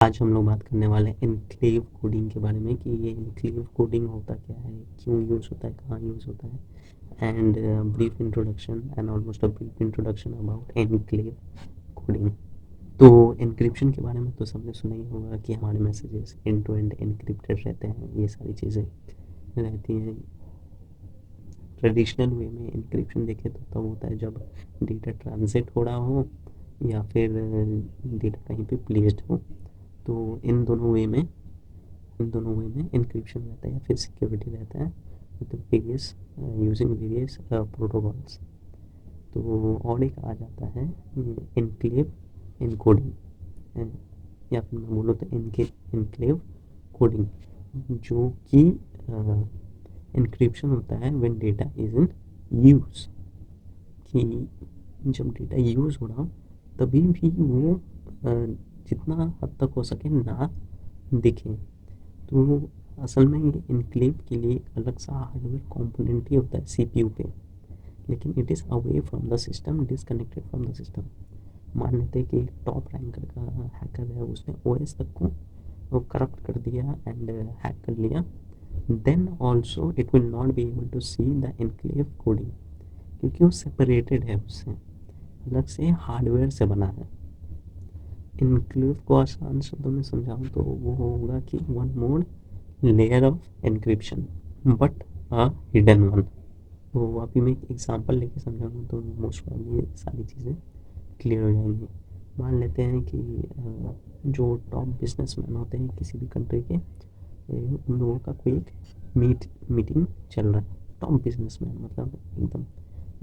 आज हम लोग बात करने वाले हैं एन्क्लेव कोडिंग के बारे में कि ये एन्क्लेव कोडिंग होता क्या है, क्यों यूज़ होता है, कहाँ यूज़ होता है and brief introduction and almost a brief introduction about enclave coding. तो एन्क्रिप्शन के बारे में तो सबने सुना ही होगा कि हमारे messages end to end encrypted रहते हैं, ये सारी चीज़ें रहती हैं। ट्रेडिशनल वे में एन्क्रिप्शन देखें तो तब होता है जब डेटा ट्रांजिट हो रहा हो या फिर डेटा कहीं पे प्लेस्ड हो। तो इन दोनों वे में एन्क्रिप्शन रहता है या फिर सिक्योरिटी रहता है with various using various protocols. तो और एक आ जाता है एन्क्लेव एनकोडिंग, या फिर मैं बोलूँ तो एन्क्लेव कोडिंग, जो कि एन्क्रिप्शन होता है when data is in use, कि जब डेटा यूज़ हो रहा हो तभी भी वो जितना हद तक हो सके ना दिखे। तो असल में ये एन्क्लेव के लिए एक अलग सा हार्डवेयर कंपोनेंट ही होता है सीपीयू पे, लेकिन it is away from the system, disconnected from the system. मान लेते हैं कि टॉप रैंकर का हैकर है, उसने ओएस तक को वो करप्ट कर दिया एंड हैक कर लिया, then also it will not be able to see the enclave coding, क्योंकि वो सेपरेटेड है, उससे अलग से हार्डवेयर से बना है। एन्क्लेव को आसान शब्दों में समझाऊँ तो वो होगा कि one more layer of encryption but a hidden one. तो अभी मैं एक एग्जांपल लेके समझाऊंगा तो मोस्ट प्रॉब्ली ये सारी चीज़ें क्लियर हो जाएंगी। मान लेते हैं कि जो टॉप बिजनेसमैन होते हैं किसी भी कंट्री के, उन लोगों का कोई एक मीटिंग चल रहा है। टॉप बिजनेसमैन मतलब एकदम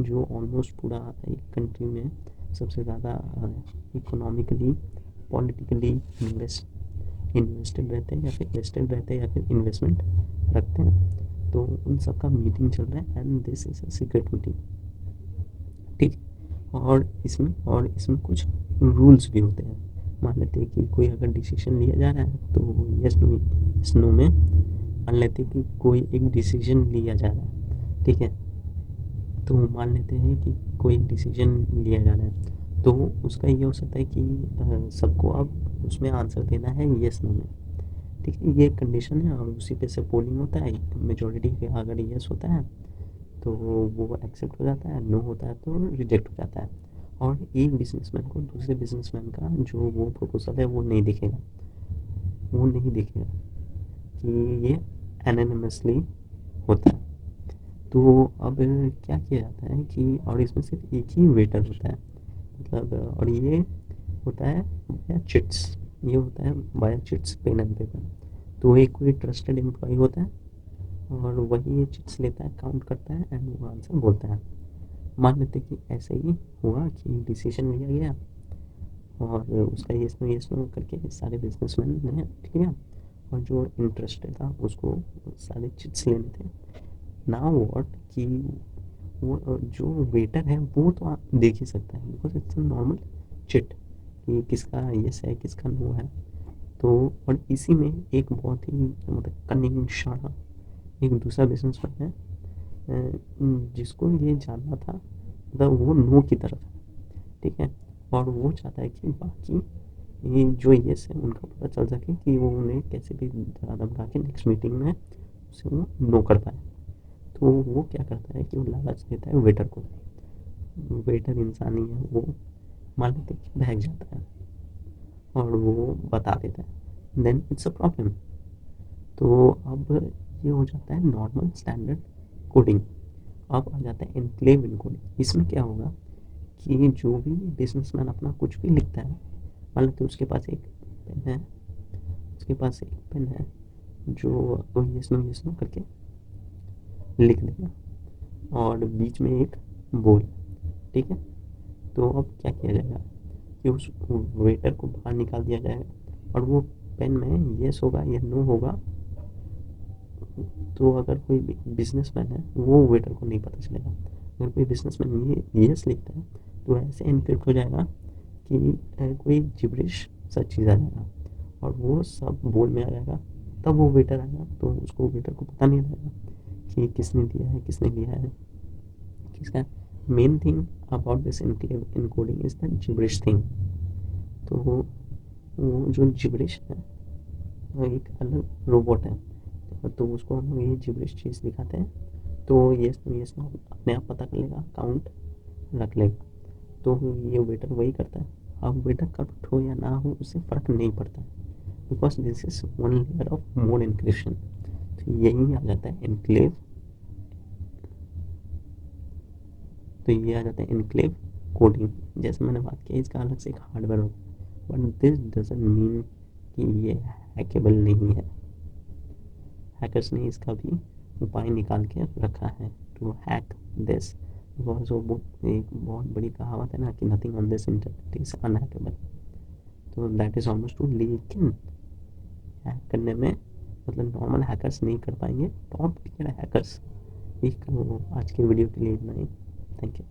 जो ऑलमोस्ट पूरा एक कंट्री में सबसे ज़्यादा इकोनॉमिकली पॉलिटिकली इन्वेस्टेड रहते हैं या फिर वेस्टेड रहते हैं या फिर इन्वेस्टमेंट रखते हैं। तो उन सबका मीटिंग चल रहा है and this is a secret meeting, ठीक। और इसमें कुछ रूल्स भी होते हैं। मान लेते हैं कि कोई अगर डिसीजन लिया जा रहा है तो यस नो में मान लेते हैं कि कोई एक डिसीजन लिया जा रहा है, ठीक है। तो मान लेते हैं कि कोई डिसीजन लिया जा रहा है तो उसका ये हो सकता है कि सबको अब उसमें आंसर देना है यस नो में, ठीक है। ये कंडीशन है और उसी पे से पोलिंग होता है। मेजोरिटी के अगर यस होता है तो वो एक्सेप्ट हो जाता है, नो होता है तो रिजेक्ट हो जाता है। और एक बिजनेसमैन को दूसरे बिजनेसमैन का जो वो प्रपोजल है वो नहीं दिखेगा कि ये एनोनिमसली होता है। तो अब क्या किया जाता है कि और इसमें सिर्फ एक ही वेटर होता है, मतलब और ये होता है बाया चिट्स, ये होता है बाया चिट्स पेन एंड पेपर। तो एक कोई ट्रस्टेड एम्प्लॉय होता है और वही ये चिट्स लेता है, काउंट करता है एंड वो आंसर बोलता है। मान लेते कि ऐसे ही हुआ कि डिसीजन लिया गया और उसका येस नो करके सारे बिजनेसमैन ने लिया और जो इंटरेस्टेड था उसको सारे चिट्स लेने थे। नाउ व्हाट कि वो जो वेटर है वो तो आप देख ही सकता है बिकॉज इट्स नॉर्मल चिट कि किसका यस है किसका नो है। तो और इसी में एक बहुत ही मतलब कनिंग शाना एक दूसरा बिजनेसमैन है, जिसको ये जानना था, मतलब वो नो की तरफ है, ठीक है। और वो चाहता है कि बाकी ये जो येस है उनका पता चल सके कि वो उन्हें कैसे भी धमका के नेक्स्ट मीटिंग में उसे वो नो कर पाए। तो वो क्या करता है कि वो लालच देता है वेटर को। वेटर इंसान ही है, वो मान लेते कि भाग जाता है और वो बता देता है, देन इट्स अ प्रॉब्लम। तो अब ये हो जाता है नॉर्मल स्टैंडर्ड कोडिंग। अब आ जाता है एनक्लेव इनकोडिंग। इसमें क्या होगा कि जो भी बिजनेसमैन अपना कुछ भी लिखता है, मान लेते उसके पास एक पेन है, उसके पास एक पेन है जो वो यस नो करके लिख देगा और बीच में एक बोल, ठीक है। तो अब क्या किया जाएगा कि उस वेटर को बाहर निकाल दिया जाएगा और वो पेन में यस होगा या नो होगा। तो अगर कोई बिजनेसमैन है वो वेटर को नहीं पता चलेगा। अगर कोई बिजनेसमैन ये यस लिखता है तो ऐसे इनक्रिप्ट हो जाएगा कि कोई जिब्रिश सा चीज़ आ जाएगा और वो सब बोल में आ जाएगा। तब वो वेटर आएगा तो उसको वेटर को पता नहीं रहेगा कि किसने दिया है किसने लिया है किसका। Main thing about this encoding is the gibberish thing. तो वो जो जिब्रिश है वो एक अलग रोबोट है, तो उसको हम लोग ये जिब्रिश चीज़ दिखाते हैं तो ये अपने आप पता कर लेगा, काउंट रख लेगा। तो ये वेटर वही करता है। अब वेटर करप्ट हो या ना हो उससे फ़र्क नहीं पड़ता है, because this is one layer of mode encryption. तो यही आ जाता है एनक्लेव। तो ये आ जाता है एनक्लेव कोडिंग। जैसे मैंने बात की इसका अलग से एक हार्डवेयर होता है, बट दिस डजंट मीन कि ये हैकेबल नहीं है। हैकर्स ने इसका भी उपाय निकाल के रखा है टू हैक दिस, बिकॉज वो एक बहुत बड़ी कहावत है ना कि nothing on this internet is unhackable. तो दैट इज ऑलमोस्ट ट्रू, लेकिन हैक करने में मतलब नॉर्मल हैकर्स नहीं कर पाएंगे, टॉप टियर हैकर्स। आज के वीडियो के लिए इतना ही। Thank you.